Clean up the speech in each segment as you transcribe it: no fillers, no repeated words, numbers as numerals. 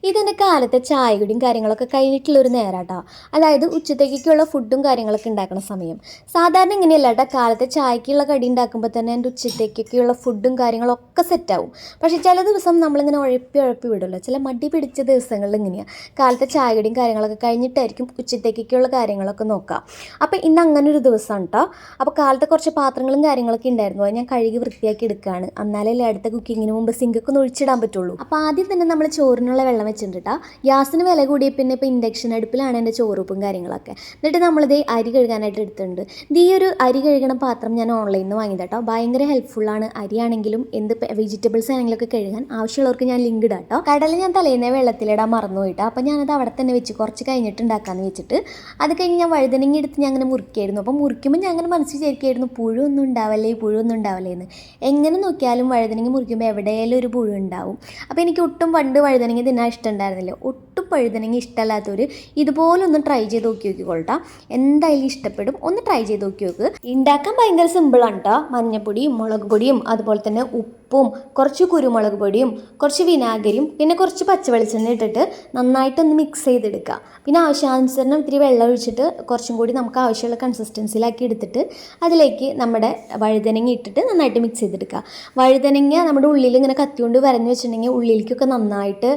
ഇതെൻ്റെ കാലത്തെ ചായ കുടിയും കാര്യങ്ങളൊക്കെ കഴിഞ്ഞിട്ടുള്ളൊരു നേരാട്ടോ. അതായത് ഉച്ചത്തേക്കുള്ള ഫുഡും കാര്യങ്ങളൊക്കെ ഉണ്ടാക്കുന്ന സമയം. സാധാരണ ഇങ്ങനെയല്ല കേട്ടോ, കാലത്തെ ചായക്കുള്ള കടി ഉണ്ടാക്കുമ്പോൾ തന്നെ എൻ്റെ ഉച്ചത്തേക്കുള്ള ഫുഡും കാര്യങ്ങളൊക്കെ സെറ്റാവും. പക്ഷേ ചില ദിവസം നമ്മളിങ്ങനെ ഉഴപ്പി വിടുമല്ലോ, ചില മടി പിടിച്ച ദിവസങ്ങളിൽ ഇങ്ങനെയാണ്. കാലത്തെ ചായ കുടിയും കാര്യങ്ങളൊക്കെ കഴിഞ്ഞിട്ടായിരിക്കും ഉച്ചത്തേക്കുള്ള കാര്യങ്ങളൊക്കെ നോക്കാം. അപ്പോൾ ഇന്ന് അങ്ങനെ ഒരു ദിവസമാണ് കേട്ടോ. അപ്പോൾ കാലത്തെ കുറച്ച് പാത്രങ്ങളും കാര്യങ്ങളൊക്കെ ഉണ്ടായിരുന്നു, അത് ഞാൻ കഴുകി വൃത്തിയാക്കി എടുക്കുകയാണ്. എന്നാലല്ലേ അടുത്ത കുക്കിങ്ങിന് മുമ്പ് സിങ്കൊക്കെ ഒന്ന് ഒഴിച്ചിടാൻ പറ്റുള്ളൂ. അപ്പോൾ ആദ്യം തന്നെ നമ്മൾ ചോറിനുള്ള വെള്ളം വെച്ചിട്ടുണ്ട് കേട്ടോ. ഗ്യാസിന് വില കൂടിയ പിന്നെ ഇപ്പോൾ ഇൻഡക്ഷൻ അടുപ്പിലാണ് എൻ്റെ ചോറുപ്പും കാര്യങ്ങളൊക്കെ. എന്നിട്ട് നമ്മളിത് അരി കഴുകാനായിട്ട് എടുത്തിട്ടുണ്ട്. ഈ ഒരു അരി കഴുകണ പാത്രം ഞാൻ ഓൺലൈനിൽ നിന്ന് വാങ്ങിയത് കേട്ടോ. ഭയങ്കര ഹെൽപ്ഫുള്ളാണ്. അരിയാണെങ്കിലും എന്ത് വെജിറ്റബിൾസ് ആണെങ്കിലൊക്കെ കഴുകാൻ ആവശ്യമുള്ളവർക്ക് ഞാൻ ലിങ്ക് ഇടാം കേട്ടോ. കടല ഞാൻ തലേന്നേ വെള്ളത്തിലിടാൻ മറന്നു പോയിട്ടോ. അപ്പോൾ ഞാനത് അവിടെ തന്നെ വെച്ച് കുറച്ച് കഴിഞ്ഞിട്ട് ഉണ്ടാക്കാമെന്ന് വെച്ചിട്ട് അത് കഴിഞ്ഞ് ഞാൻ വഴുതനങ്ങ എടുത്ത് ഞാൻ അങ്ങനെ മുറിക്കായിരുന്നു. അപ്പോൾ മുറിക്കുമ്പോൾ ഞാൻ അങ്ങനെ മനസ്സിൽ വിചാരിക്കുമായിരുന്നു പുഴുവൊന്നും ഉണ്ടാവല്ലേ എന്ന്. എങ്ങനെ നോക്കിയാലും വഴുതനങ്ങ മുറിക്കുമ്പോൾ എവിടെയെങ്കിലും ഒരു പുഴു ഉണ്ടാവും. അപ്പോൾ എനിക്ക് ഒട്ടും പണ്ട് വഴുതനങ്ങ തിന്നാൻ ഇഷ്ടമുണ്ടായിരുന്നില്ല. ഒട്ടും വഴുതനങ്ങ ഇഷ്ടമല്ലാത്തവർ ഇതുപോലൊന്ന് ട്രൈ ചെയ്ത് നോക്കിക്കോളട്ടാ. എന്തായാലും ഇഷ്ടപ്പെടും. ഒന്ന് ട്രൈ ചെയ്ത് നോക്ക്. ഉണ്ടാക്കാൻ ഭയങ്കര സിമ്പിളാണ് കേട്ടോ. മഞ്ഞപ്പൊടിയും മുളക് പൊടിയും അതുപോലെ തന്നെ ഉപ്പും കുറച്ച് കുരുമുളക് പൊടിയും കുറച്ച് വിനാഗിരിയും പിന്നെ കുറച്ച് പച്ചവെളിച്ചെണ്ണ ഇട്ടിട്ട് നന്നായിട്ടൊന്ന് മിക്സ് ചെയ്തെടുക്കുക. പിന്നെ ആവശ്യാനുസരണം ഇത്തിരി വെള്ളം ഒഴിച്ചിട്ട് കുറച്ചും കൂടി നമുക്ക് ആവശ്യമുള്ള കൺസിസ്റ്റൻസിയിലാക്കി എടുത്തിട്ട് അതിലേക്ക് നമ്മുടെ വഴുതനങ്ങ ഇട്ടിട്ട് നന്നായിട്ട് മിക്സ് ചെയ്തെടുക്കുക. വഴുതനങ്ങ നമ്മുടെ ഉള്ളിൽ ഇങ്ങനെ കത്തിക്കൊണ്ട് വരഞ്ഞ് വെച്ചിട്ടുണ്ടെങ്കിൽ ഉള്ളിലേക്കൊക്കെ നന്നായിട്ട്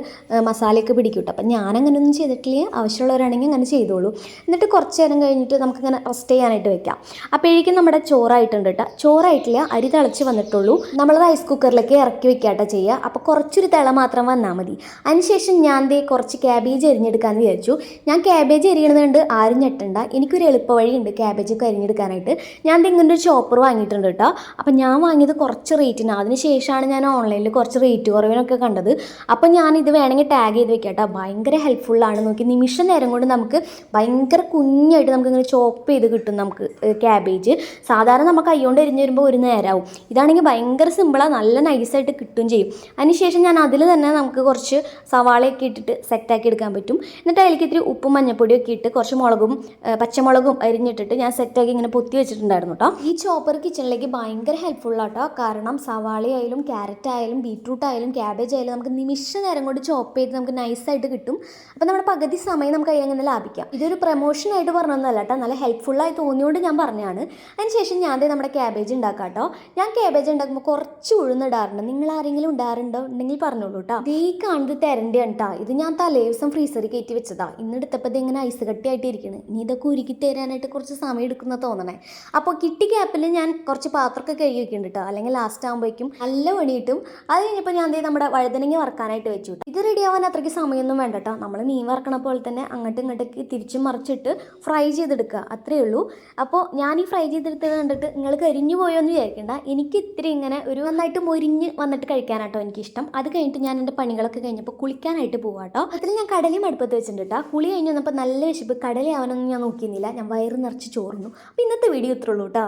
മസാലയൊക്കെ പിടിക്കും കേട്ടോ. അപ്പം ഞാനങ്ങനെയൊന്നും ചെയ്തിട്ടില്ല. ആവശ്യമുള്ളവരാണെങ്കിൽ അങ്ങനെ ചെയ്തോളൂ. എന്നിട്ട് കുറച്ച് നേരം കഴിഞ്ഞിട്ട് നമുക്കിങ്ങനെ റെസ്റ്റ് ചെയ്യാനായിട്ട് വെക്കാം. അപ്പോഴേക്കും നമ്മുടെ ചോറായിട്ടുണ്ട് കേട്ടോ. ചോറായിട്ടില്ല, അരി തിളച്ച് വന്നിട്ടുള്ളൂ. നമ്മൾ റൈസ് കുക്കറിലേക്ക് ഇറക്കി വെക്കാട്ടോ ചെയ്യുക. അപ്പോൾ കുറച്ചൊരു തിള മാത്രം വന്നാൽ മതി. അതിനുശേഷം ഞാൻ കുറച്ച് ക്യാബേജ് അരിഞ്ഞെടുക്കാമെന്ന് വിചാരിച്ചു. ഞാൻ ക്യാബേജ് അരിയണത് കൊണ്ട് ആരും ഞെട്ടണ്ട. എനിക്കൊരു എളുപ്പ വഴിയുണ്ട് ക്യാബേജൊക്കെ അരിഞ്ഞെടുക്കാനായിട്ട്. ഞാൻ ഇങ്ങനെ ഒരു ചോപ്പർ വാങ്ങിയിട്ടുണ്ട് കേട്ടോ. അപ്പം ഞാൻ വാങ്ങിയത് കുറച്ച് റേറ്റിന്. അതിന് ശേഷമാണ് ഞാൻ ഓൺലൈനിൽ കുറച്ച് റേറ്റ് കുറവിനൊക്കെ കണ്ടത്. അപ്പം ഞാനിത് വേണമെങ്കിൽ ടാഗ് ചെയ്ത് വെക്കാം കേട്ടോ. ഭയങ്കര ഹെൽപ്ഫുള്ളാണ്. നോക്കി നിമിഷ നേരം കൊണ്ട് നമുക്ക് ഭയങ്കര കുഞ്ഞായിട്ട് നമുക്കിങ്ങനെ ചോപ്പ് ചെയ്ത് കിട്ടും നമുക്ക് ക്യാബേജ്. സാധാരണ നമുക്ക് കൈകൊണ്ട് എരിഞ്ഞ് വരുമ്പോൾ ഒരു നേരമാവും. ഇതാണെങ്കിൽ ഭയങ്കര സിമ്പിളാണ്, നല്ല നൈസായിട്ട് കിട്ടുകയും ചെയ്യും. അതിനുശേഷം ഞാൻ അതിൽ തന്നെ നമുക്ക് കുറച്ച് സവാളയൊക്കെ ഇട്ടിട്ട് സെറ്റാക്കി എടുക്കാൻ പറ്റും. എന്നിട്ട് അതിലേക്ക് ഇത്തിരി ഉപ്പും മഞ്ഞപ്പൊടിയൊക്കെ ഇട്ട് കുറച്ച് മുളകും പച്ചമുളകും അരിഞ്ഞിട്ടിട്ട് ഞാൻ സെറ്റാക്കി ഇങ്ങനെ പൊത്തി വെച്ചിട്ടുണ്ടായിരുന്നു കേട്ടോ. ഈ ചോപ്പർ കിച്ചണിലേക്ക് ഭയങ്കര ഹെൽപ്ഫുള്ളാട്ടോ. കാരണം സവാളയായാലും ക്യാരറ്റ് ആയാലും ബീട്രൂട്ട് ആയാലും ക്യാബേജ് ആയാലും നമുക്ക് നിമിഷ നേരം കൊണ്ട് ചോപ്പ് ചെയ്ത് നമുക്ക് നൈസായിട്ട് കിട്ടും. അപ്പോൾ നമ്മുടെ പകുതി സമയം നമുക്ക് അങ്ങനെ ലാഭിക്കാം. ഇതൊരു പ്രൊമോഷനായിട്ട് പറഞ്ഞൊന്നുമല്ല കേട്ടോ, നല്ല ഹെൽപ്ഫുള്ളായി തോന്നിയോണ്ട് ഞാൻ പറഞ്ഞതാണ്. അതിനുശേഷം ഞാൻ നമ്മുടെ ക്യാബേജ് ഉണ്ടാക്കാം കേട്ടോ. ഞാൻ ക്യാബേജ് ഉണ്ടാക്കുമ്പോൾ കുറച്ച് ഉഴുന്നിടാറുണ്ട്. നിങ്ങൾ ആരെങ്കിലും ഇടാറുണ്ടോ ഉണ്ടെങ്കിൽ പറഞ്ഞോളൂ കേട്ടോ. ഈ കാണുന്നത് തെരണ്ടിയാണ് കേട്ടോ. ഇത് ഞാൻ തലേ ദിവസം ഫ്രീസറിൽ കയറ്റി വെച്ചതാണ്. ഇന്നെടുത്തപ്പോൾ ഇത് ഇങ്ങനെ ഐസ് കട്ടിയായിട്ട് ഇരിക്കണം. ഇനി ഇതൊക്കെ ഉരുക്കി തരാനായിട്ട് കുറച്ച് സമയം എടുക്കുന്ന തോന്നണേ. അപ്പോൾ കിട്ടി ഗ്യാപ്പിൽ ഞാൻ കുറച്ച് പാത്രമൊക്കെ കഴുകി വെക്കുന്നുണ്ട് കേട്ടോ. അല്ലെങ്കിൽ ലാസ്റ്റ് ആകുമ്പോഴേക്കും നല്ല പണി കിട്ടും. അത് കഴിഞ്ഞപ്പോൾ ഞാൻ നമ്മുടെ വഴുതനങ്ങ വറക്കാനായിട്ട് വെച്ചു. ഇത് റെഡി ആവാൻ അത്രയ്ക്ക് സമയമൊന്നും വേണ്ട കേട്ടോ. നമ്മൾ മീൻ വറക്കണ പോലെ തന്നെ അങ്ങോട്ടും ഇങ്ങോട്ടേക്ക് തിരിച്ചും മറിച്ചിട്ട് ഫ്രൈ ചെയ്തെടുക്കുക, അത്രയേ ഉള്ളൂ. അപ്പോൾ ഞാൻ ഈ ഫ്രൈ ചെയ്തെടുത്തത് കണ്ടിട്ട് നിങ്ങൾ കരിഞ്ഞു പോയോ എന്ന് വിചാരിക്കേണ്ട. എനിക്ക് ഇത്തിരി ഇങ്ങനെ ഒരു നന്നായിട്ട് മൊരിഞ്ഞ് വന്നിട്ട് കഴിക്കാനാട്ടോ എനിക്കിഷ്ടം. അത് കഴിഞ്ഞിട്ട് ഞാൻ എൻ്റെ പണികളൊക്കെ കഴിഞ്ഞപ്പോൾ കുളിക്കാനായിട്ട് പോവാം കേട്ടോ. അതിൽ ഞാൻ കടലയും അടുപ്പത്ത് വെച്ചിട്ടുണ്ട് കേട്ടോ. കുളി കഴിഞ്ഞ് വന്നപ്പോൾ നല്ല വിശപ്പ്. കടലയാവാനൊന്നും ഞാൻ നോക്കിയിരുന്നില്ല. ഞാൻ വയറ് നിറച്ച് ചോറുന്നു. അപ്പോൾ ഇന്നത്തെ വീഡിയോ ഇത്രയുള്ളൂ കേട്ടോ.